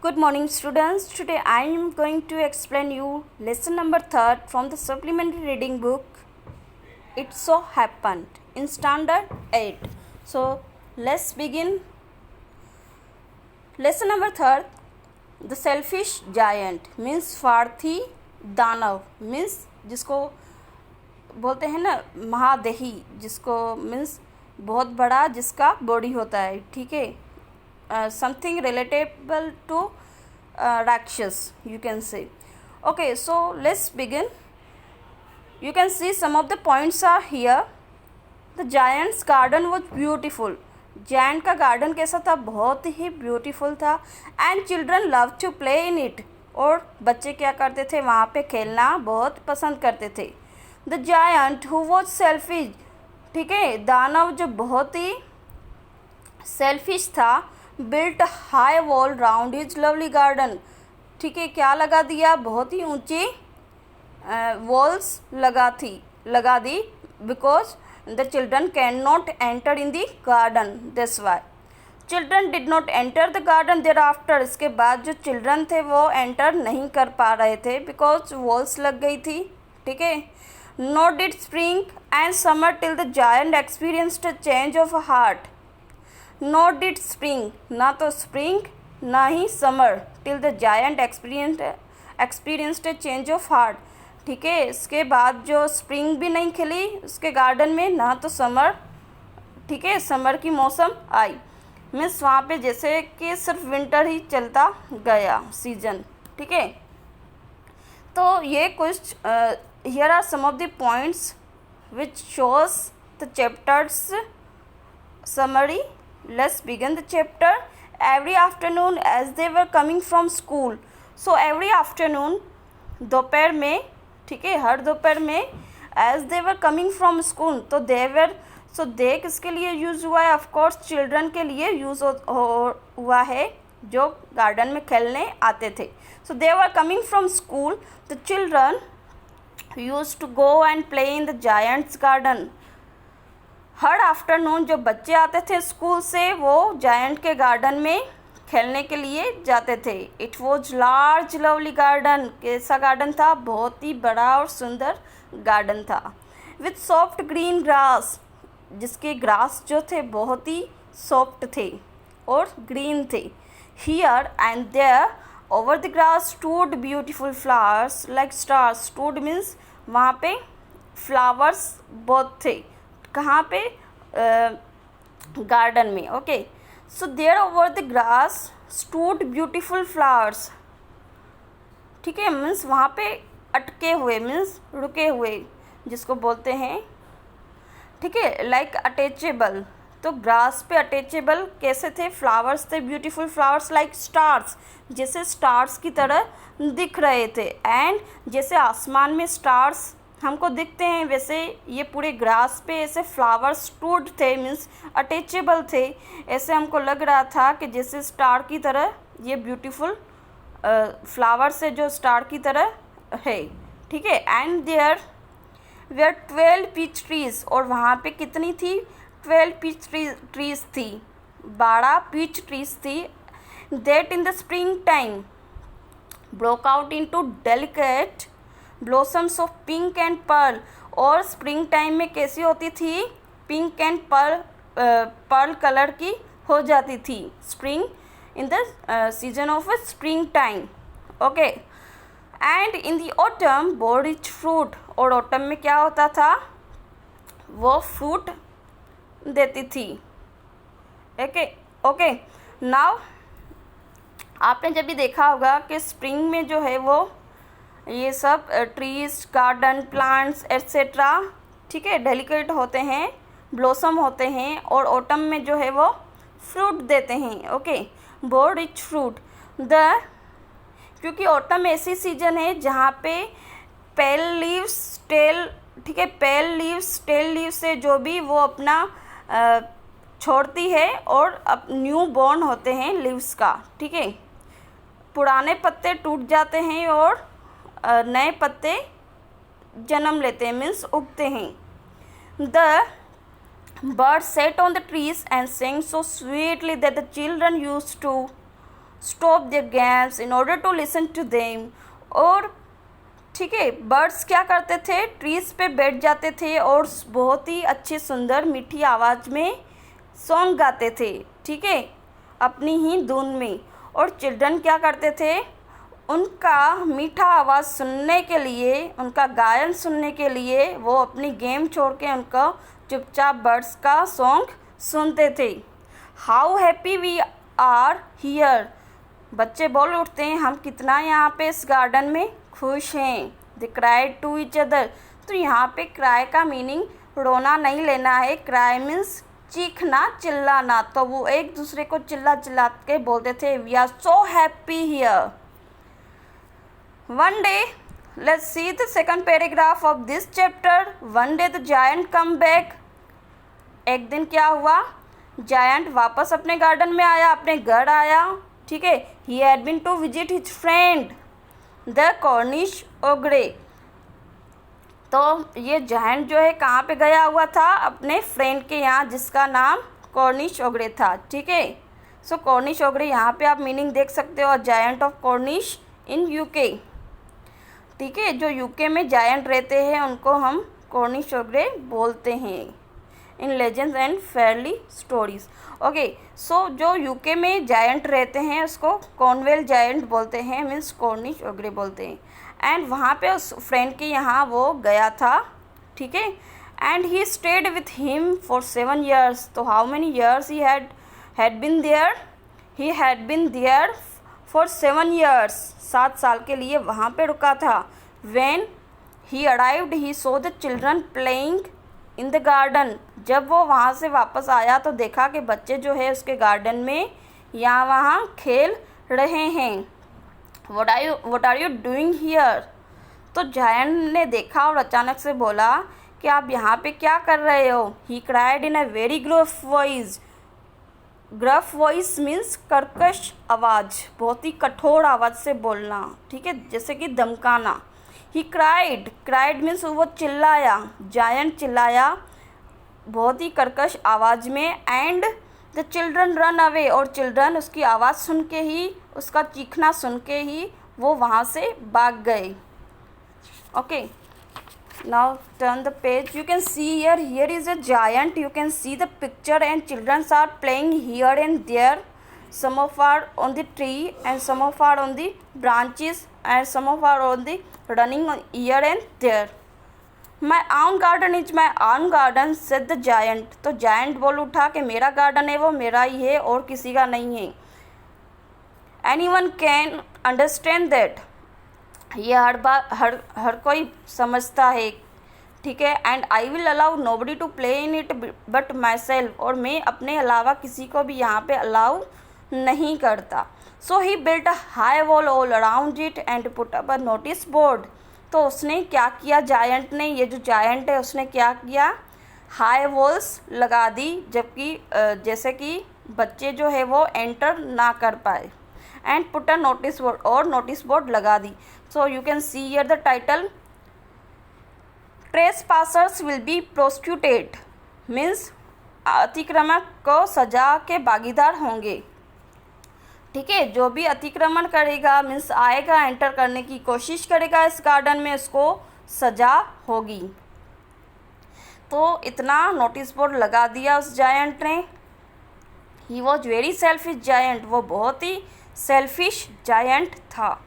Good morning students. Today I am going to explain you lesson number 3 from the supplementary reading book It So Happened in standard 8. So let's begin. Lesson number 3, the selfish giant means स्वार्थी दानव means जिसको बोलते हैं ना महादेही, जिसको means बहुत बड़ा जिसका बॉडी होता है, ठीक है. Something relatable to Rakshas, you can say. Okay, so let's begin. You can see some of the points are here. The giant's garden was beautiful. Giant का garden कैसा था? बहुत ही beautiful था. And children loved to play in it. और बच्चे क्या करते थे? वहाँ पे खेलना बहुत पसंद करते थे. The giant who was selfish, ठीक है, दानव जो बहुत ही selfish था, built a high wall round his lovely garden. ठीक है, क्या लगा दिया? बहुत ही ऊंची walls लगा दी because the children cannot enter in the garden. That's why children did not enter the garden thereafter. इसके बाद जो children थे वो enter नहीं कर पा रहे थे because walls लग गई थी, ठीक है. Nor did spring and summer till the giant experienced a change of heart. Nor did spring, ना तो spring ना ही summer till the giant experienced a change of heart. ठीक है, इसके बाद जो spring भी नहीं खिली उसके गार्डन में, ना तो summer, ठीक है, summer की मौसम आई. मीन्स वहाँ पे जैसे कि सिर्फ विंटर ही चलता गया सीजन, ठीक है. तो ये कुछ here are some of the points which shows the chapter's summary. Let's begin the chapter. Every afternoon as they were coming from school. So every afternoon, दोपहर में, ठीक है, हर दोपहर में, as they were coming from school, तो they were, so they किसके लिए use हुआ है? Of course children के लिए यूज़ हुआ है जो गार्डन में खेलने आते थे. So they were coming from school. The children used to go and play in the giant's garden. Her afternoon जो बच्चे आते थे स्कूल से वो जायंट के गार्डन में खेलने के लिए जाते थे. It was large lovely garden. कैसा गार्डन था? बहुत ही बड़ा और सुंदर गार्डन था. विथ सॉफ्ट ग्रीन ग्रास, जिसके ग्रास जो थे बहुत ही सॉफ्ट थे और ग्रीन थे. Here and there over the grass stood beautiful flowers like stars. Stood means वहाँ पे फ्लावर्स बहुत थे. कहाँ पे? गार्डन में. Okay, so there over the grass stood beautiful flowers. ठीक है, मीन्स वहाँ पे अटके हुए मीन्स रुके हुए जिसको बोलते हैं, ठीक है, लाइक अटैचेबल. तो ग्रास पे अटैचेबल कैसे थे? फ्लावर्स थे, ब्यूटीफुल फ्लावर्स लाइक स्टार्स, जैसे स्टार्स की तरह दिख रहे थे. एंड जैसे आसमान में स्टार्स हमको दिखते हैं वैसे ये पूरे ग्रास पे ऐसे फ्लावर्स स्टूड थे, मीन्स अटैचेबल थे. ऐसे हमको लग रहा था कि जैसे स्टार की तरह ये ब्यूटीफुल फ्लावर्स है जो स्टार की तरह है, ठीक है. And there were 12 peach trees. और वहाँ पे कितनी थी? 12 पीच ट्रीज थी, 12 पीच ट्रीज थी. That in the spring time broke out into delicate blossoms of pink and pearl. और स्प्रिंग टाइम में कैसी होती थी? पिंक एंड पर्ल कलर की हो जाती थी. Spring in the season of spring time. Okay, and in the autumn bore rich fruit. और ऑटम में क्या होता था? वो फ्रूट देती थी. ओके ओके, नाउ आपने जब भी देखा होगा कि स्प्रिंग में जो है वो ये सब ट्रीज, गार्डन, प्लांट्स एट्सेट्रा, ठीक है, डेलिकेट होते हैं, ब्लॉसम होते हैं. और ऑटम में जो है वो फ्रूट देते हैं. Okay, bore rich fruit. क्योंकि ऑटम ऐसी सीजन है जहाँ पे पेल लीव्स टेल, ठीक है, पेल लीव्स टेल लीव से जो भी वो अपना छोड़ती है और अब न्यू बॉर्न होते हैं लीव्स का, ठीक है. पुराने पत्ते टूट जाते हैं और नए पत्ते जन्म लेते हैं, मीन्स उगते हैं. The birds sat on the trees and sang so sweetly that the children used to stop their games in order to listen to them. और ठीक है, बर्ड्स क्या करते थे, ट्रीज पे बैठ जाते थे और बहुत ही अच्छी सुंदर मीठी आवाज़ में सॉन्ग गाते थे, ठीक है, अपनी ही धुन में। और चिल्ड्रन क्या करते थे, उनका मीठा आवाज़ सुनने के लिए, उनका गायन सुनने के लिए वो अपनी गेम छोड़ के उनका चुपचाप बर्ड्स का सॉन्ग सुनते थे। How happy we are here, बच्चे बोल उठते हैं हम कितना यहाँ पे इस गार्डन में खुश हैं। They cried to each other, तो यहाँ पे क्राई का मीनिंग रोना नहीं लेना है, क्राई मीन्स चीखना, चिल्लाना। तो वो एक दूसरे को चिल्ला चिल्ला के बोलते थे we are so happy here. One day, let's see the second paragraph of this chapter. One day the giant come back. एक दिन क्या हुआ, जायंट वापस अपने गार्डन में आया, अपने घर आया, ठीक है। He had been to visit his friend, the Cornish ogre. तो ये जायंट जो है कहाँ पे गया हुआ था, अपने फ्रेंड के यहाँ, जिसका नाम कॉर्निश ओग्रे था, ठीक है। सो कॉर्निश ओग्रे यहाँ पे आप मीनिंग देख सकते हो, giant of Cornish in UK, ठीक है। जो यूके में जायंट रहते हैं उनको हम कॉर्निश ओग्रे बोलते हैं in legends and fairy stories. Okay, so जो यूके में जायंट रहते हैं उसको कॉर्नवेल जायंट बोलते हैं, मीन्स कॉर्निश ओग्रे बोलते हैं। एंड वहाँ पे उस फ्रेंड के यहाँ वो गया था, ठीक है। And he stayed with him for 7 years। तो how many years he had been there, he had been there for 7 years, 7 साल के लिए वहाँ पे रुका था। When he arrived, he saw the children playing in the garden। जब वो वहाँ से वापस आया तो देखा कि बच्चे जो है उसके गार्डन में यहाँ वहाँ खेल रहे हैं। What are you doing here? तो जायंट ने देखा और अचानक से बोला कि आप यहाँ पे क्या कर रहे हो। He cried in a very gruff voice। Gruff voice means कर्कश आवाज़, बहुत ही कठोर आवाज़ से बोलना, ठीक है, जैसे कि धमकाना। ही क्राइड मीन्स वो चिल्लाया, जायंट चिल्लाया बहुत ही कर्कश आवाज़ में। And the children run away, और चिल्ड्रन उसकी आवाज़ सुन के ही, उसका चीखना सुन के ही वो वहाँ से भाग गए। Okay, now turn the page. You can see here is a giant. You can see the picture and children are playing here and there. Some of are on the tree and some of are on the branches and some of are on the running here and there. My own garden is my own garden, said the giant। तो giant बोल उठा कि मेरा garden है वो मेरा ही है और किसी का नहीं है। Anyone can understand that। ये हर कोई समझता है, ठीक है। And I will allow nobody to play in it but myself, और मैं अपने अलावा किसी को भी यहाँ पे अलाउ नहीं करता। So he built a high wall all around it and put up a notice board. तो उसने क्या किया, जायंट ने, ये जो जायंट है उसने क्या किया, हाई वॉल्स लगा दी, जबकि जैसे कि बच्चे जो है वो एंटर ना कर पाए। And put a notice board, और नोटिस बोर्ड लगा दी। So you can see here the title, trespassers will be prosecuted, means अतिक्रमण को सजा के भागीदार होंगे, ठीक है। जो भी अतिक्रमण करेगा, मीन्स आएगा, एंटर करने की कोशिश करेगा इस गार्डन में, उसको सजा होगी। तो इतना नोटिस बोर्ड लगा दिया उस जायंट ने। He was very selfish giant, वो बहुत ही सेल्फिश जायंट था।